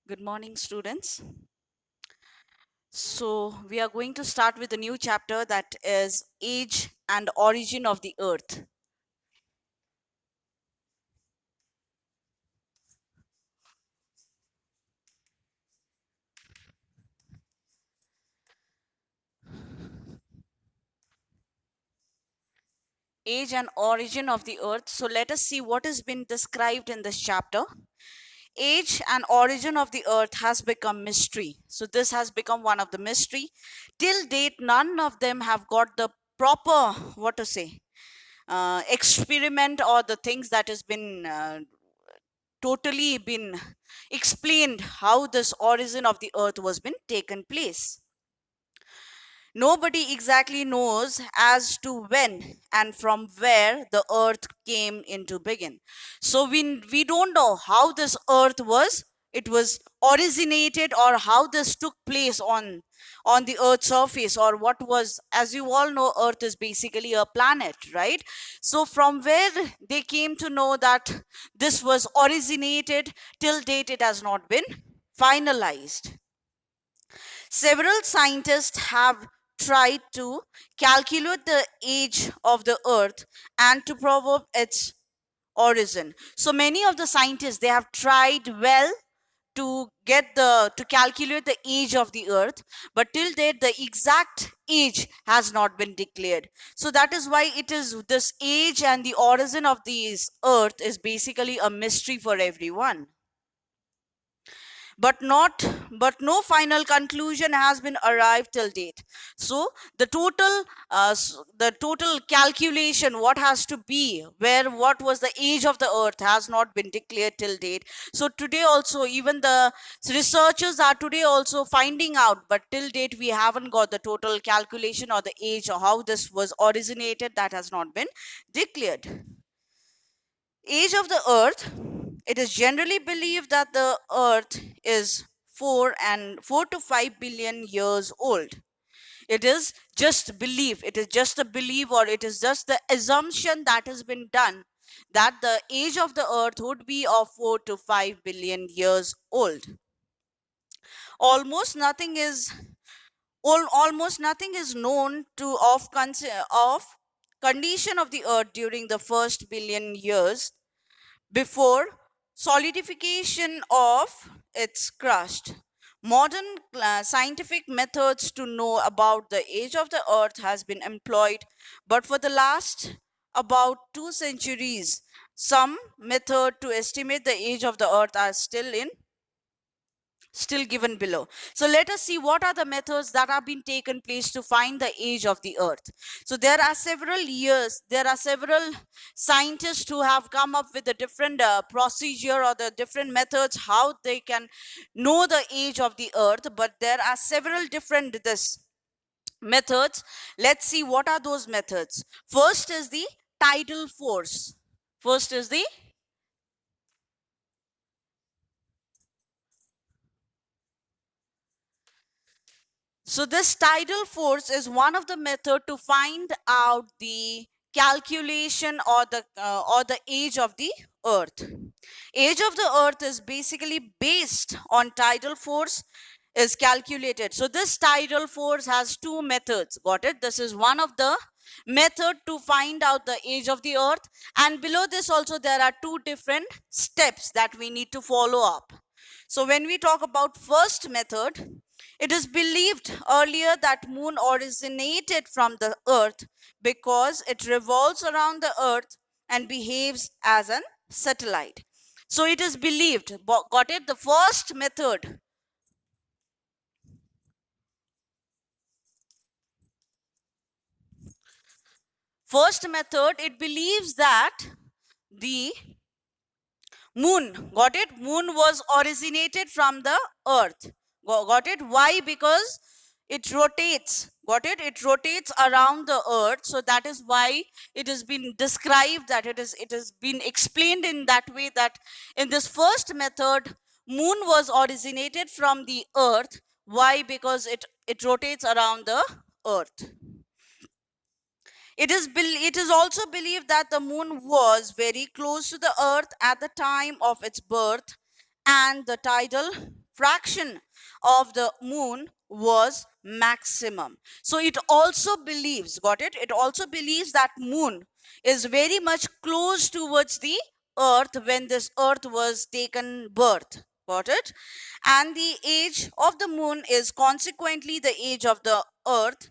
Good morning, students. So, we are going to start with a new chapter that is Age and Origin of the Earth. Age and Origin of the Earth. So, let us see what has been described in this chapter. Age and origin of the earth has become mystery. So, this has become one of the mystery. Till date, none of them have got the proper, what to say, experiment or the things that has been totally been explained how this origin of the earth was been taken place. Nobody exactly knows as to when and from where the earth came into being. So we don't know how this earth was originated, or how this took place on the earth's surface, or what was, as you all know, earth is basically a planet, right? So from where they came to know that this was originated, till date it has not been finalized. Several scientists have tried to calculate the age of the earth and to prove its origin. So many of the scientists, they have tried well to get the to calculate the age of the earth, but till date the exact age has not been declared. So that is why it is this age and the origin of this earth is basically a mystery for everyone, but not but no final conclusion has been arrived till date. So the total calculation, what has to be, where what was the age of the earth, has not been declared till date. So today also, even the researchers are today also finding out, but till date we haven't got the total calculation or the age or how this was originated. That has not been declared. Age of the earth. It is generally believed that the earth is 4 to 5 billion years old. It is just belief. It is just a belief, or it is just the assumption that has been done, that the age of the earth would be of 4 to 5 billion years old. Almost nothing is almost nothing is known to of condition of the earth during the first billion years before solidification of its crust. Modern scientific methods to know about the age of the earth has been employed, but for the last about 2 centuries, some method to estimate the age of the earth are still given below. So let us see what are the methods that have been taken place to find the age of the earth. So there are several scientists who have come up with a different procedure or the different methods how they can know the age of the earth, but there are several different this methods. Let's see what are those methods. First is the tidal force. First is the So this tidal force is one of the method to find out the calculation or the age of the earth. Age of the earth is basically based on tidal force is calculated. So this tidal force has two methods. Got it? This is one of the method to find out the age of the earth, and below this also there are two different steps that we need to follow up. So when we talk about first method, it is believed earlier that moon originated from the earth because it revolves around the earth and behaves as an satellite. So it is believed, got it? The first method, it believes that the moon, got it? Moon was originated from the earth. Got it? Why? Because it rotates. Got it? It rotates around the earth. So that is why it has been described, that it has been explained in that way, that in this first method, moon was originated from the earth. Why? Because it rotates around the earth. It is also believed that the moon was very close to the earth at the time of its birth, and the tidal fraction of the moon was maximum. So it also believes, got it? It also believes that moon is very much close towards the earth when this earth was taken birth. Got it? And the age of the moon is consequently the age of the earth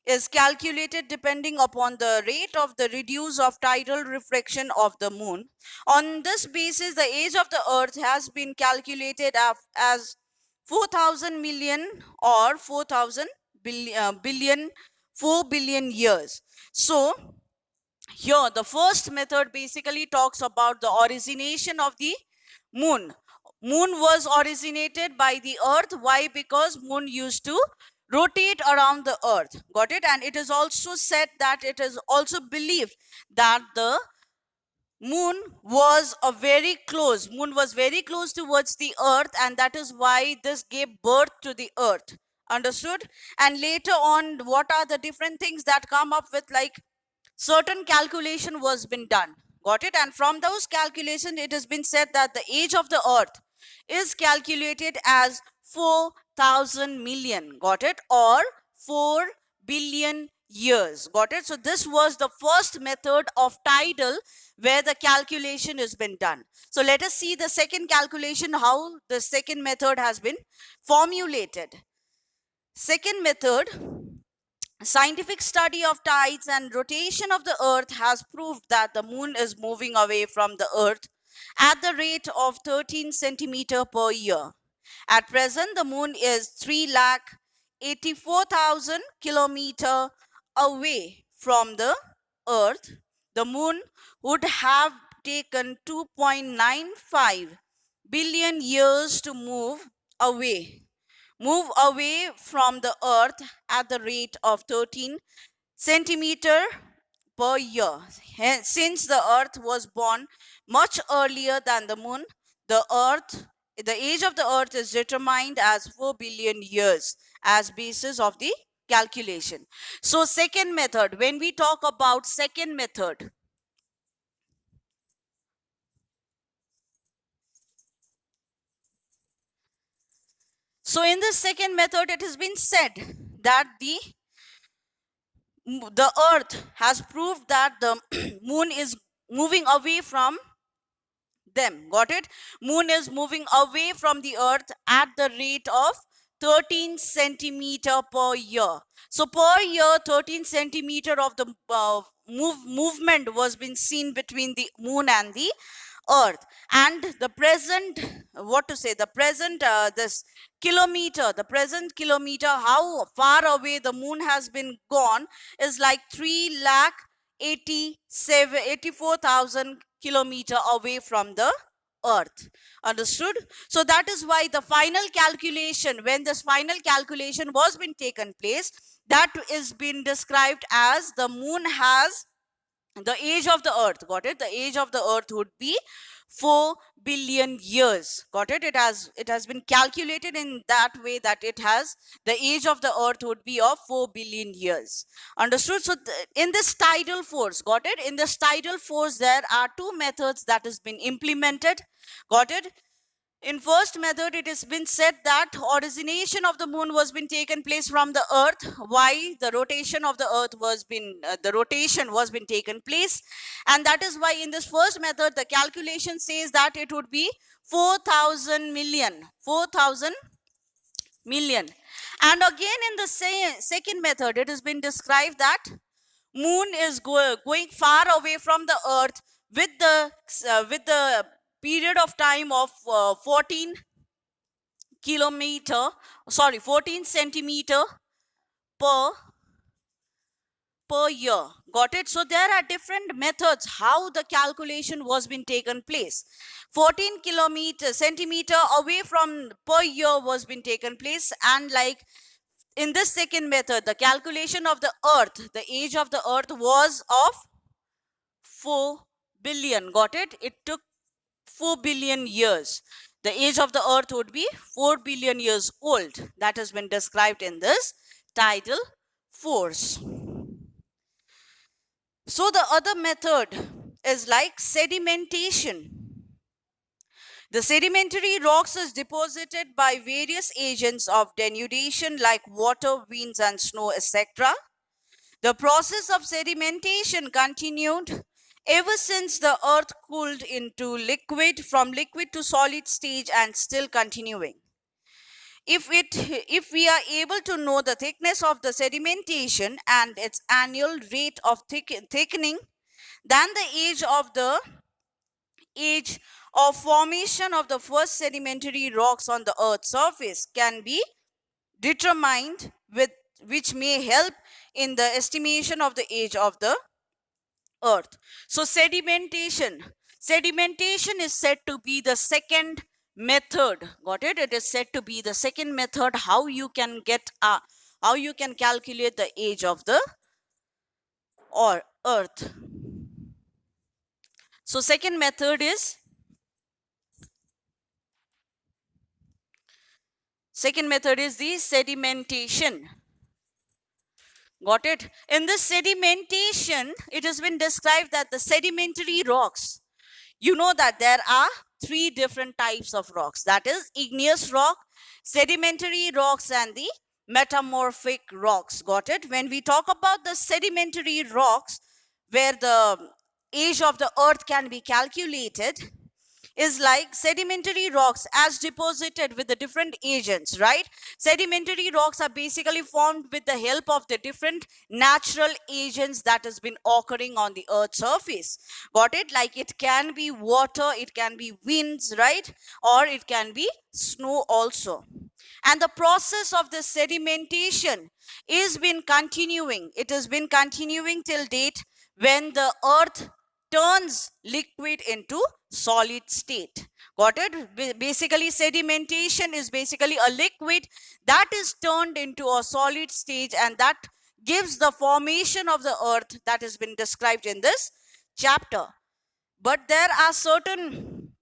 is calculated depending upon the rate of the reduce of tidal refraction of the moon. On this basis, the age of the earth has been calculated as 4,000 million or 4,000 billion, 4 billion years. So here the first method basically talks about the origination of the moon. Moon was originated by the earth. Why? Because moon used to rotate around the earth. Got it? And it is also said that it is also believed that the moon was very close towards the earth, and that is why this gave birth to the earth. Understood? And later on, what are the different things that come up with, like certain calculation was been done. Got it? And from those calculations, it has been said that the age of the earth is calculated as 4,000 million. Got it? Or 4 billion years. Got it? So this was the first method of tidal where the calculation has been done. So let us see the second calculation, how the second method has been formulated. Second method, scientific study of tides and rotation of the earth has proved that the moon is moving away from the earth at the rate of 13 centimeter per year. At present, the moon is 3,84,000 kilometer away from the earth. The moon would have taken 2.95 billion years to move away from the earth at the rate of 13 centimeter per year. Since the earth was born much earlier than the moon, the age of the earth is determined as 4 billion years as basis of the calculation. So second method, when we talk about second method, so in this second method, it has been said that the earth has proved that the moon is moving away from them. Got it? Moon is moving away from the earth at the rate of 13 centimeter per year. So per year, 13 centimeter of the movement was been seen between the moon and the earth. And the present, what to say, the present this kilometer, the present kilometer, how far away the moon has been gone is like 3 lakh 84,000 kilometer away from the earth. Understood? So that is why the final calculation, when this final calculation was been taken place, that is been described as the moon has the age of the earth. Got it? The age of the earth would be 4 billion years. Got it? It has been calculated in that way that it has the age of the earth would be of 4 billion years. Understood? So in this tidal force, got it? In this tidal force, there are two methods that has been implemented. Got it? In first method, it has been said that origination of the moon was been taken place from the earth. Why? The rotation of the earth was been taken place, and that is why in this first method the calculation says that it would be 4,000 million. And again in the second method, it has been described that moon is going far away from the earth with the period of time of 14 centimeter per year. Got it? So there are different methods how the calculation was been taken place. 14 centimeter away from per year was been taken place, and like in this second method, the calculation of the earth, the age of the earth was of 4 billion. Got it? It took 4 billion years. The age of the earth would be 4 billion years old. That has been described in this tidal force. So the other method is like sedimentation. The sedimentary rocks is deposited by various agents of denudation like water, winds, and snow, etc. The process of sedimentation continued ever since the earth cooled into liquid, from liquid to solid stage, and still continuing. If we are able to know the thickness of the sedimentation and its annual rate of thickening, then the age of formation of the first sedimentary rocks on the earth's surface can be determined, with which may help in the estimation of the age of the earth. So sedimentation is said to be the second method. Got it? It is said to be the second method how you can calculate the age of the or earth. So second method is the sedimentation. Got it? In this sedimentation, it has been described that the sedimentary rocks, you know that there are three different types of rocks, that is igneous rock, sedimentary rocks, and the metamorphic rocks. Got it? When we talk about the sedimentary rocks, where the age of the earth can be calculated, is like sedimentary rocks as deposited with the different agents, right? Sedimentary rocks are basically formed with the help of the different natural agents that has been occurring on the earth's surface. Got it? Like it can be water, it can be winds, right? Or it can be snow also. And the process of the sedimentation is been continuing. It has been continuing till date, when the earth turns liquid into solid state. Got it? Basically, sedimentation is basically a liquid that is turned into a solid stage, and that gives the formation of the earth that has been described in this chapter. But there are certain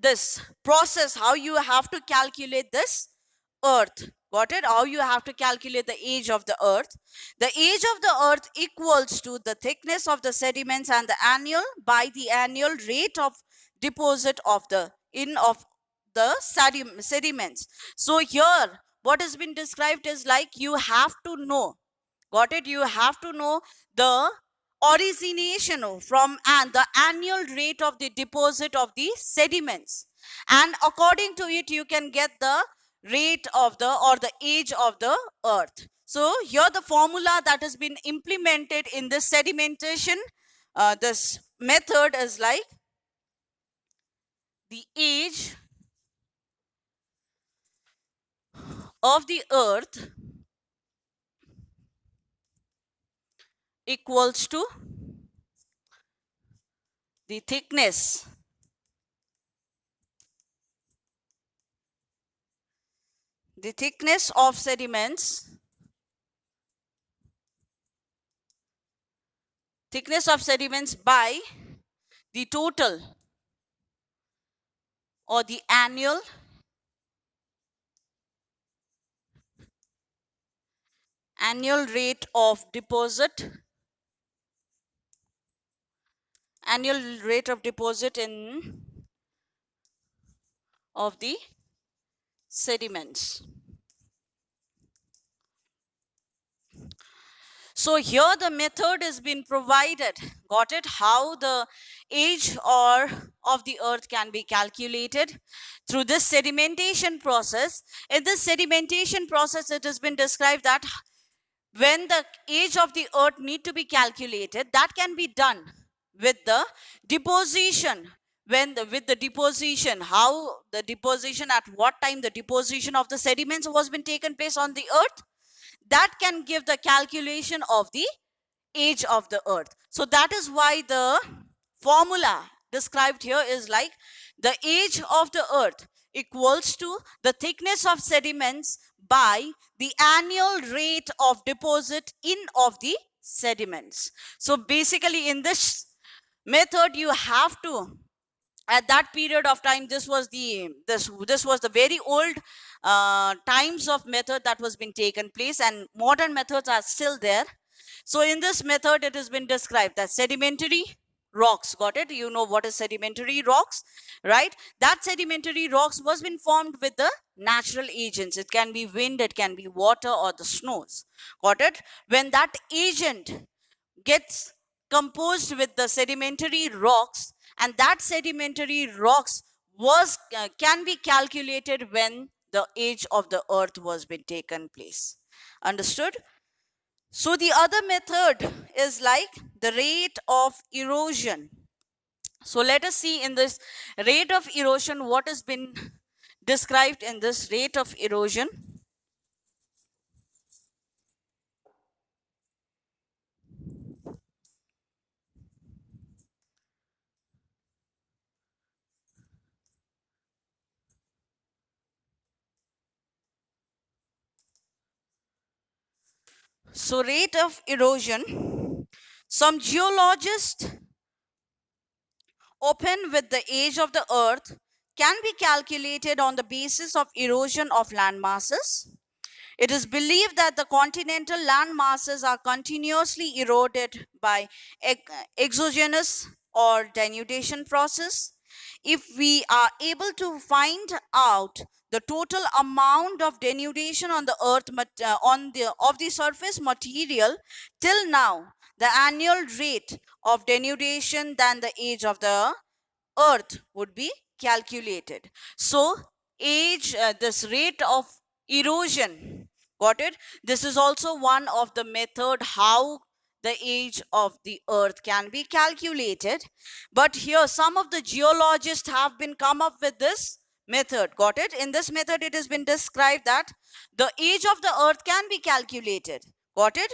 this process how you have to calculate this earth. Got it? How you have to calculate the age of the earth. The age of the earth equals to the thickness of the sediments and the annual by the annual rate of deposit of the sediments. So here what has been described is like you have to know. Got it? You have to know the origination from and the annual rate of the deposit of the sediments, and according to it you can get the rate of the or the age of the earth. So here the formula that has been implemented in this sedimentation, this method is like the age of the earth equals to the thickness of sediments by the total or the annual rate of deposit in of the sediments. So here the method has been provided. Got it? How the age of the earth can be calculated through this sedimentation process. In this sedimentation process, it has been described that when the age of the earth need to be calculated, that can be done with the deposition. With the deposition, how the deposition, at what time the deposition of the sediments was been taken place on the earth, that can give the calculation of the age of the earth. So that is why the formula described here is like the age of the earth equals to the thickness of sediments by the annual rate of deposit in of the sediments. So basically in this method you have to, at that period of time, this was the very old times of method that was been taken place, and modern methods are still there. So in this method it has been described that sedimentary rocks. Got it? You know what is sedimentary rocks, right? That sedimentary rocks was been formed with the natural agents. It can be wind, it can be water, or the snows. Got it? When that agent gets composed with the sedimentary rocks, and that sedimentary rocks was can be calculated when the age of the earth was been taken place. Understood? So the other method is like the rate of erosion. So let us see in this rate of erosion what has been described in this rate of erosion. So rate of erosion, some geologists open with the age of the earth can be calculated on the basis of erosion of land masses. It is believed that the continental land masses are continuously eroded by exogenous or denudation process. If we are able to find out the total amount of denudation on the earth on the of the surface material till now, the annual rate of denudation than the age of the earth would be calculated. So age this rate of erosion, got it? This is also one of the method how the age of the earth can be calculated. But here some of the geologists have been come up with this method. Got it? In this method it has been described that the age of the earth can be calculated. Got it?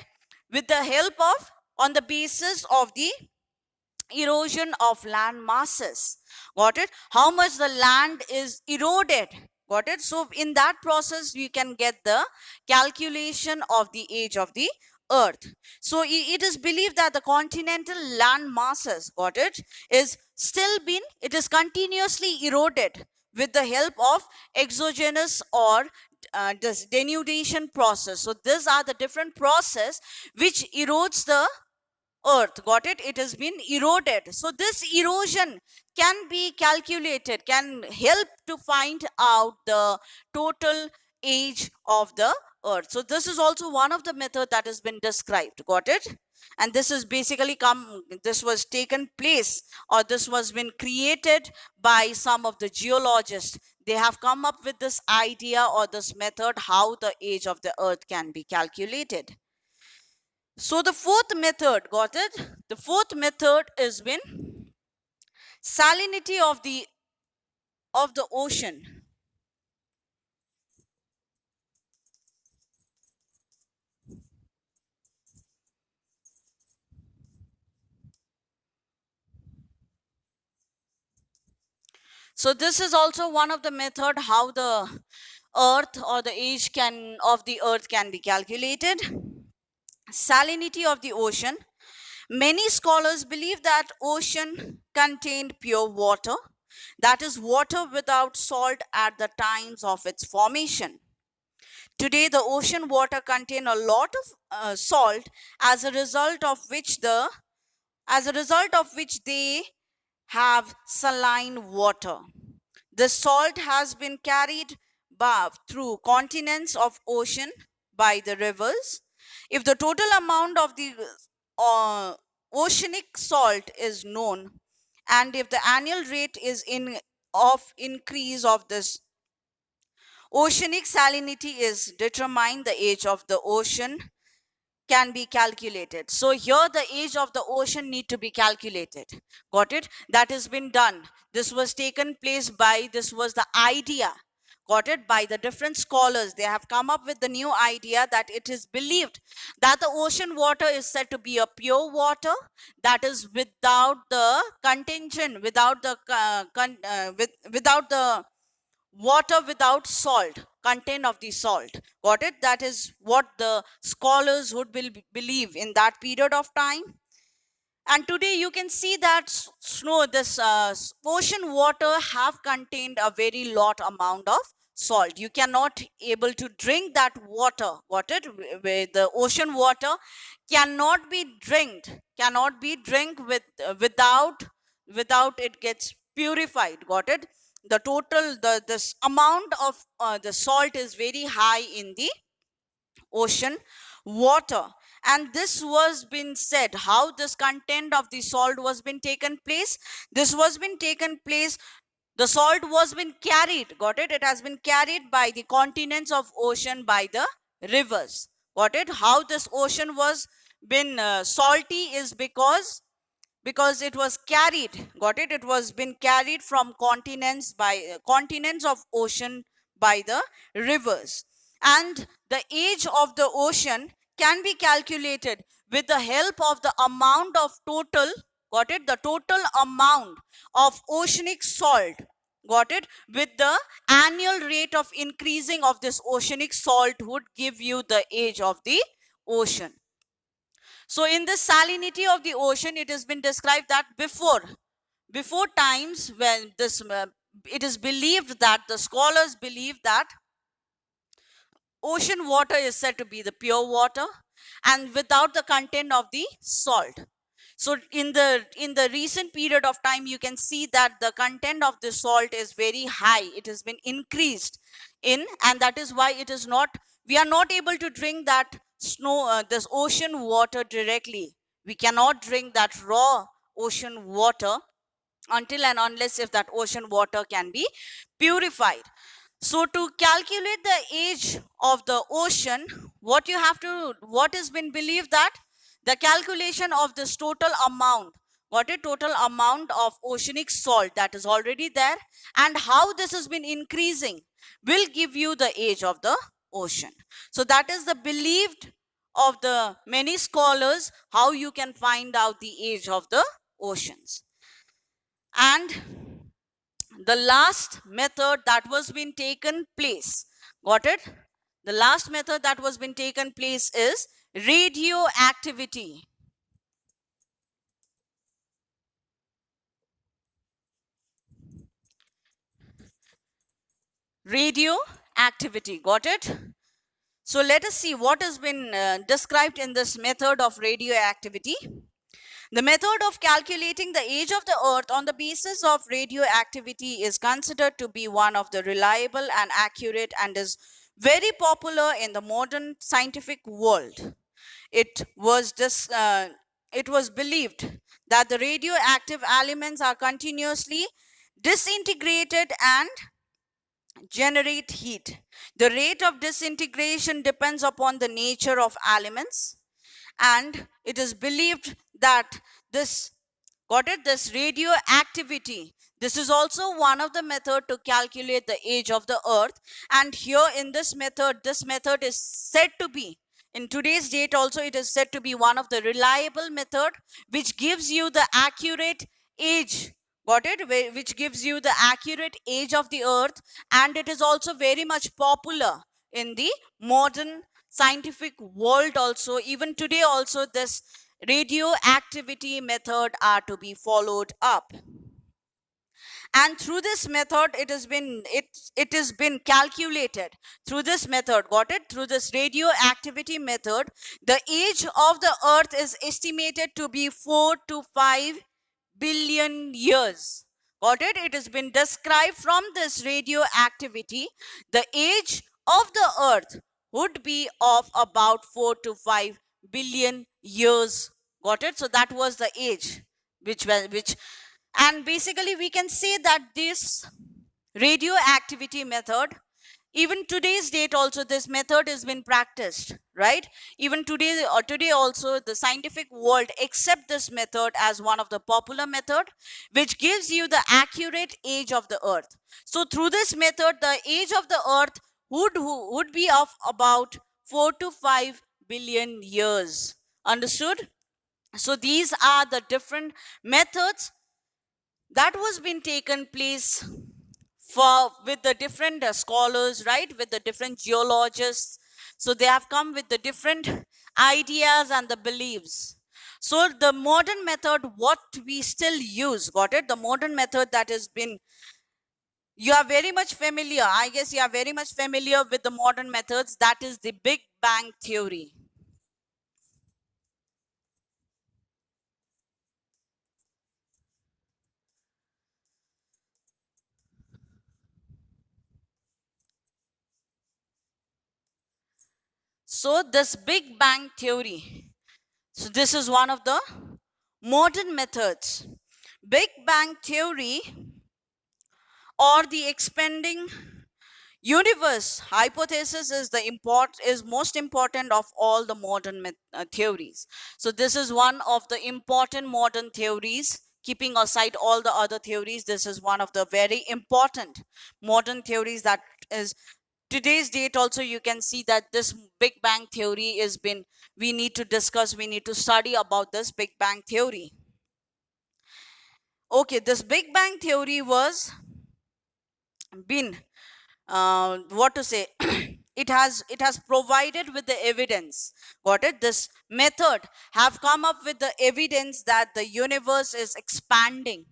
With the help of, on the basis of the erosion of land masses. Got it? How much the land is eroded. Got it? So in that process you can get the calculation of the age of the earth. So it is believed that the continental land masses, got it, is still been, it is continuously eroded with the help of exogenous or this denudation process. So these are the different process which erodes the earth. Got it? It has been eroded. So this erosion can be calculated, can help to find out the total age of the earth. So this is also one of the method that has been described. Got it? And this is basically this was taken place, or this was been created by some of the geologists. They have come up with this idea or this method how the age of the earth can be calculated. So the fourth method, got it? The fourth method is when salinity of the ocean. So this is also one of the method how the earth or the age can of the earth can be calculated. Salinity of the ocean. Many scholars believe that ocean contained pure water, that is water without salt at the times of its formation. Today, the ocean water contain a lot of salt, as a result of which they have saline water. The salt has been carried through continents of ocean by the rivers. If the total amount of the oceanic salt is known, and if the annual rate is in of increase of this oceanic salinity is determined, the age of the ocean can be calculated. So here the age of the ocean need to be calculated. Got it? That has been done. This was taken place by, this was the idea, got it, by the different scholars. They have come up with the new idea that it is believed that the ocean water is said to be a pure water, that is without the contention, without the without the water without salt, content of the salt. Got it? That is what the scholars would believe in that period of time. And today you can see that snow, this ocean water have contained a very lot amount of salt. You cannot able to drink that water. Got it? Where the ocean water cannot be drink with without it gets purified. Got it? The total the this amount of the salt is very high in the ocean water. And this was been said, how this content of the salt was been taken place. This was been taken place, the salt was been carried. Got it? It has been carried by the continents of ocean, by the rivers. Got it? How this ocean was been salty is because it was carried. Got it? It was been carried from continents by continents of ocean by the rivers. And the age of the ocean can be calculated with the help of the amount of total. Got it? The total amount of oceanic salt. Got it? With the annual rate of increasing of this oceanic salt would give you the age of the ocean. So in the salinity of the ocean, it has been described that before times when this it is believed that the scholars believe that ocean water is said to be the pure water and without the content of the salt. So in the recent period of time, you can see that the content of the salt is very high. It has been increased in, and that is why it is not, we are not able to drink that snow this ocean water directly. We cannot drink that raw ocean water until and unless if that ocean water can be purified. So to calculate the age of the ocean, what has been believed that the calculation of this total amount, what a total amount of oceanic salt that is already there, and how this has been increasing will give you the age of the ocean. So that is the believed of the many scholars, how you can find out the age of the oceans. And the last method that was been taken place, got it? The last method that was been taken place is radioactivity. Radioactivity, got it? So let us see what has been described in this method of radioactivity. The method of calculating the age of the earth on the basis of radioactivity is considered to be one of the reliable and accurate, and is very popular in the modern scientific world. It was believed that the radioactive elements are continuously disintegrated and generate heat. The rate of disintegration depends upon the nature of elements, and it is believed that this this radioactivity, this is also one of the method to calculate the age of the earth. And here in this method is said to be, in today's date also, it is said to be one of the reliable method which gives you the accurate age. Got it? Which gives you the accurate age of the earth, and it is also very much popular in the modern scientific world also. Even today also, this radioactivity method are to be followed up. And through this method, it has been calculated through this method. Got it? Through this radioactivity method, the age of the earth is estimated to be 4 to 5 billion years. Got it? It has been described from this radioactivity, the age of the earth would be of about 4 to 5 billion years. Got it? So that was the age which and basically we can say that this radioactivity method, even today's date also, this method has been practiced, right? Even today also, the scientific world accept this method as one of the popular method which gives you the accurate age of the earth. So through this method, the age of the earth would be of about 4 to 5 billion years. Understood? So these are the different methods that was been taken place for with the different scholars, right, with the different geologists. So they have come with the different ideas and the beliefs. So the modern method, what we still use, got it, the modern method that has been You are very much familiar. I guess you are very much familiar with the modern methods. That is the Big Bang Theory. So this Big Bang Theory, so this is one of the modern methods. Big Bang Theory, or the expanding universe hypothesis, is most important of all the modern theories. So this is one of the important modern theories. Keeping aside all the other theories, this is one of the very important modern theories that is today's date. Also, you can see that this Big Bang Theory is been, we need to discuss, we need to study about this Big Bang Theory. Okay, this Big Bang Theory was been, what to say, it has provided with the evidence. Got it? This method have come up with the evidence that the universe is expanding.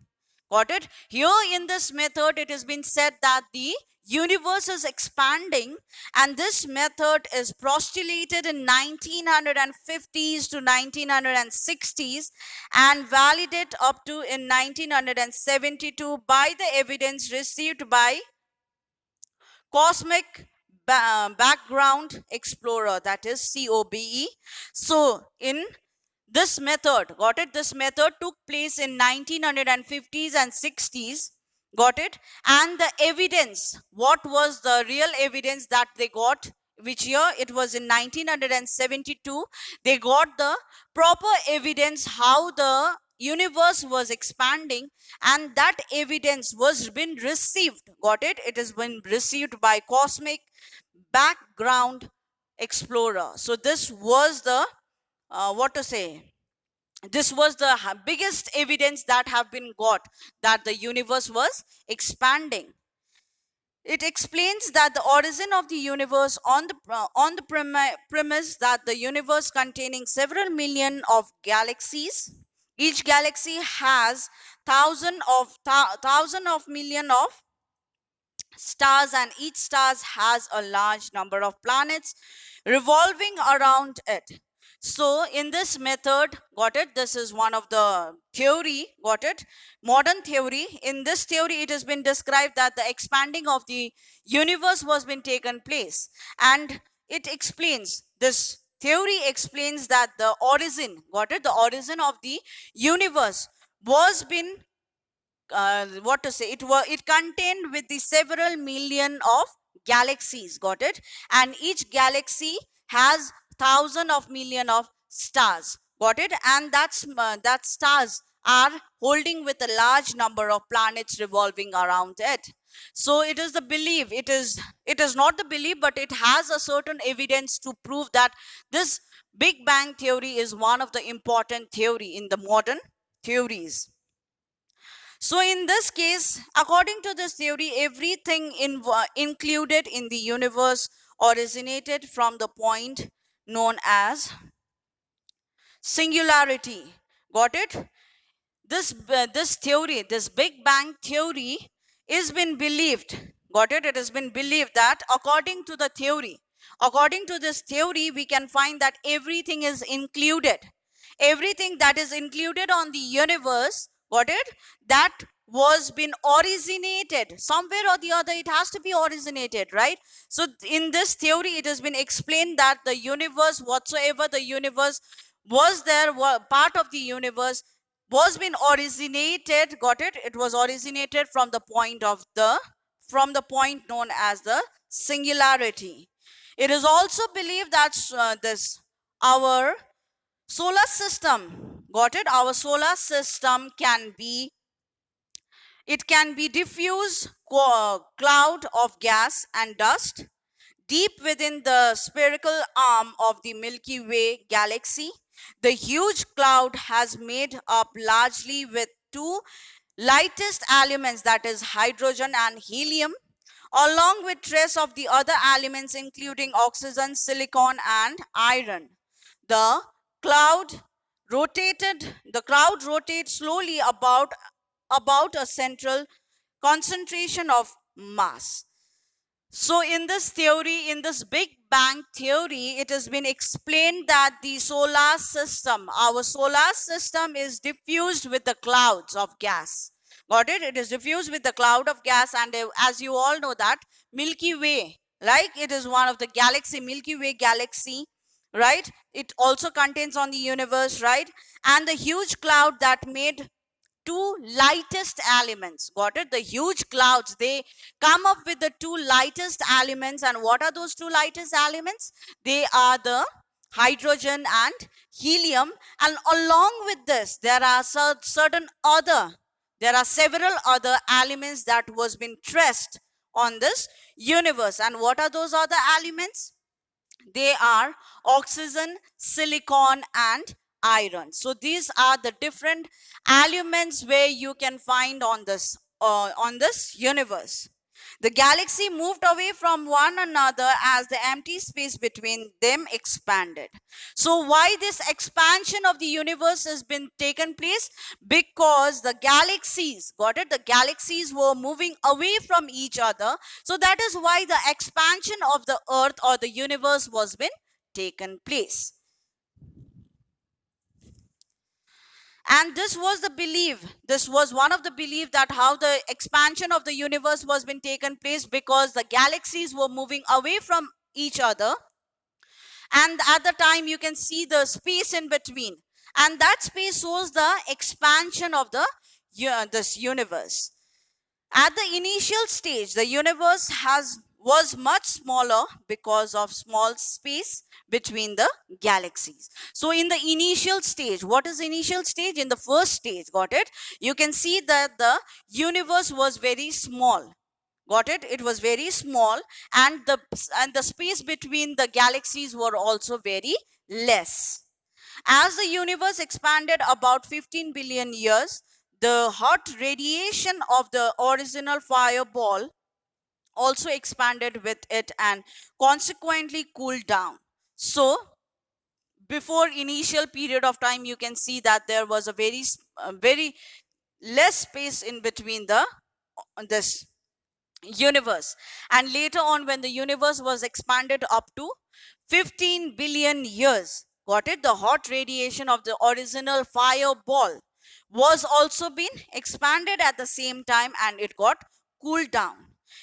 Got it? Here in this method, it has been said that the universe is expanding, and this method is postulated in 1950s to 1960s and validated up to in 1972 by the evidence received by Cosmic Background Explorer, that is COBE. So in this method, got it, this method took place in 1950s and 60s. Got it? And the evidence, what was the real evidence that they got, which year? It was in 1972. They got the proper evidence how the universe was expanding, and that evidence was been received. Got it? It has been received by Cosmic Background Explorer. So this was the, what to say, this was the biggest evidence that have been got that the universe was expanding. It explains that the origin of the universe on the premise that the universe containing several million of galaxies. Each galaxy has thousand of million of stars, and each stars has a large number of planets revolving around it. So in this method, got it, this is one of the theory, got it, modern theory. In this theory, it has been described that the expanding of the universe was been taken place, and it explains, this theory explains that the origin, got it, the origin of the universe was been, what to say, it contained with the several million of galaxies. Got it? And each galaxy has thousand of million of stars. Got it? And that stars are holding with a large number of planets revolving around it. So it is the belief, it is not the belief, but it has a certain evidence to prove that this Big Bang Theory is one of the important theory in the modern theories. So in this case, according to this theory, everything included in the universe originated from the point known as singularity. Got it? This theory, this Big Bang Theory, is been believed. Got it? It has been believed that according to this theory, we can find that everything is included. Everything that is included on the universe, got it, that was been originated somewhere or the other. It has to be originated, right? So in this theory, it has been explained that the universe, whatsoever the universe was there, part of the universe was been originated. Got it? It was originated from the point known as the singularity. It is also believed that this our solar system, got it, our solar system can be diffuse cloud of gas and dust deep within the spherical arm of the Milky Way galaxy. The huge cloud has made up largely with two lightest elements, that is hydrogen and helium, along with trace of the other elements including oxygen, silicon and iron. The cloud rotates slowly about a central concentration of mass. So in this theory, in this Big Bang theory, it has been explained that the solar system, our solar system is diffused with the clouds of gas. Got it? It is diffused with the cloud of gas, and as you all know that Milky Way, like it is one of the galaxy, Milky Way galaxy, right? It also contains on the universe, right? And the huge cloud that made two lightest elements. Got it? The huge clouds, they come up with the two lightest elements. And what are those two lightest elements? They are the hydrogen and helium. And along with this, there are several other elements that was been traced on this universe. And what are those other elements? They are oxygen, silicon, and iron. So these are the different elements where you can find on this universe. The galaxy moved away from one another as the empty space between them expanded. So why this expansion of the universe has been taken place? Because the galaxies, got it? The galaxies were moving away from each other. So that is why the expansion of the earth or the universe was been taken place. And this was the belief, this was one of the belief, that how the expansion of the universe was been taken place, because the galaxies were moving away from each other, and at the time you can see the space in between, and that space shows the expansion of the this universe. At the initial stage, the universe was much smaller because of small space between the galaxies. So in the initial stage, what is initial stage? In the first stage, got it? You can see that the universe was very small. Got it? It was very small, and the space between the galaxies were also very less. As the universe expanded about 15 billion years, the hot radiation of the original fireball also expanded with it and consequently cooled down. So before initial period of time, you can see that there was a very less space in between this universe. And later on, when the universe was expanded up to 15 billion years, got it? The hot radiation of the original fireball was also been expanded at the same time, and it got cooled down.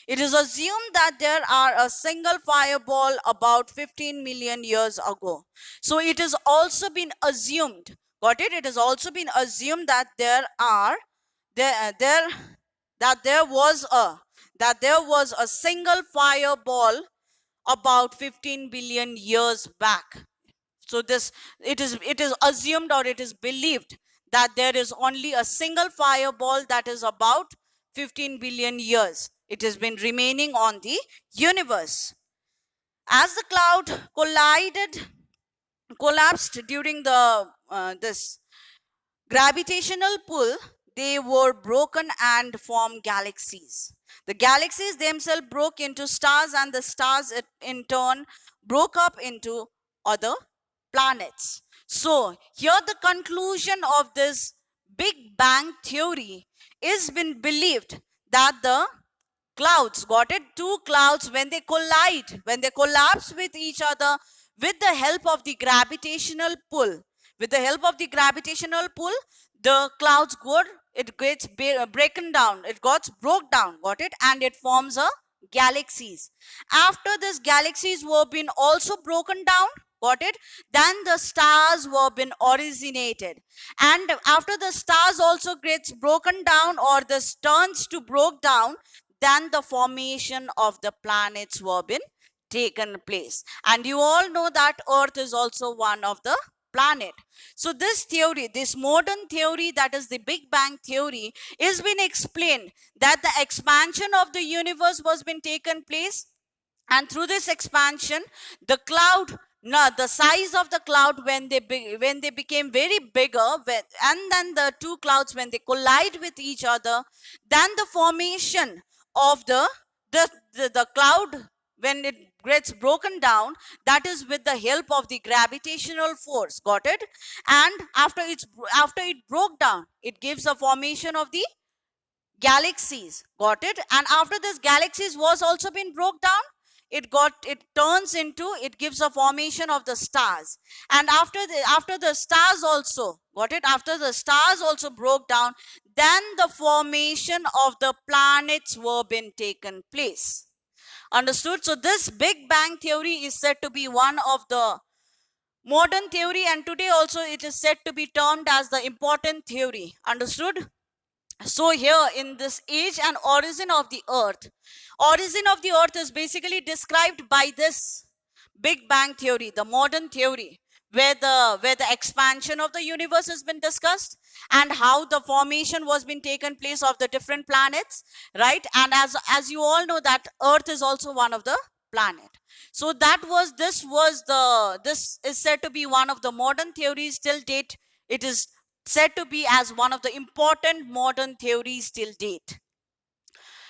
It is assumed that there are a single fireball about 15 million years ago. So it has also been assumed, got it? It has also been assumed that there was a single fireball about 15 billion years back. So it is assumed, or it is believed, that there is only a single fireball that is about 15 billion years. It has been remaining on the universe. As the cloud collapsed during this gravitational pull, they were broken and formed galaxies. The galaxies themselves broke into stars, and the stars in turn broke up into other planets. So here the conclusion of this Big Bang theory is been believed that the clouds, got it? Two clouds, when they collide, when they collapse with each other with the help of the gravitational pull, the clouds gets broken down, it got broke down, got it? And it forms a galaxies. After this galaxies were been also broken down, got it? Then the stars were been originated, and after the stars also gets broken down, or this turns to broke down, then the formation of the planets were been taken place. And you all know that Earth is also one of the planet. So this theory, this modern theory, that is the Big Bang theory, is been explained that the expansion of the universe was been taken place, and through this expansion, the size of the cloud, when they became very bigger, and then the two clouds, when they collide with each other, then the formation of the cloud, when it gets broken down, that is with the help of the gravitational force, got it? And after it broke down, it gives a formation of the galaxies. Got it? And after this galaxies was also been broke down, it turns into, it gives a formation of the stars. And after the stars also, got it, after the stars also broke down, then the formation of the planets were been taken place. Understood? So this Big Bang theory is said to be one of the modern theory, and today also it is said to be termed as the important theory. Understood? So here in this age and origin of the earth is basically described by this Big Bang theory, the modern theory, where the expansion of the universe has been discussed, and how the formation was been taken place of the different planets, right? And as you all know that earth is also one of the planet. So this is said to be one of the modern theories till date. It is said to be as one of the important modern theories till date.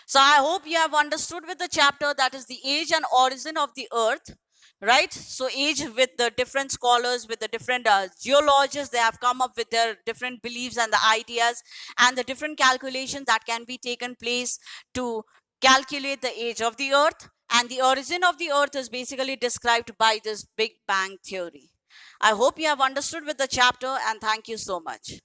So I hope you have understood with the chapter, that is the age and origin of the earth, right? So age, with the different scholars, with the different geologists, they have come up with their different beliefs and the ideas and the different calculations that can be taken place to calculate the age of the earth. And the origin of the earth is basically described by this Big Bang theory. I hope you have understood with the chapter, and thank you so much.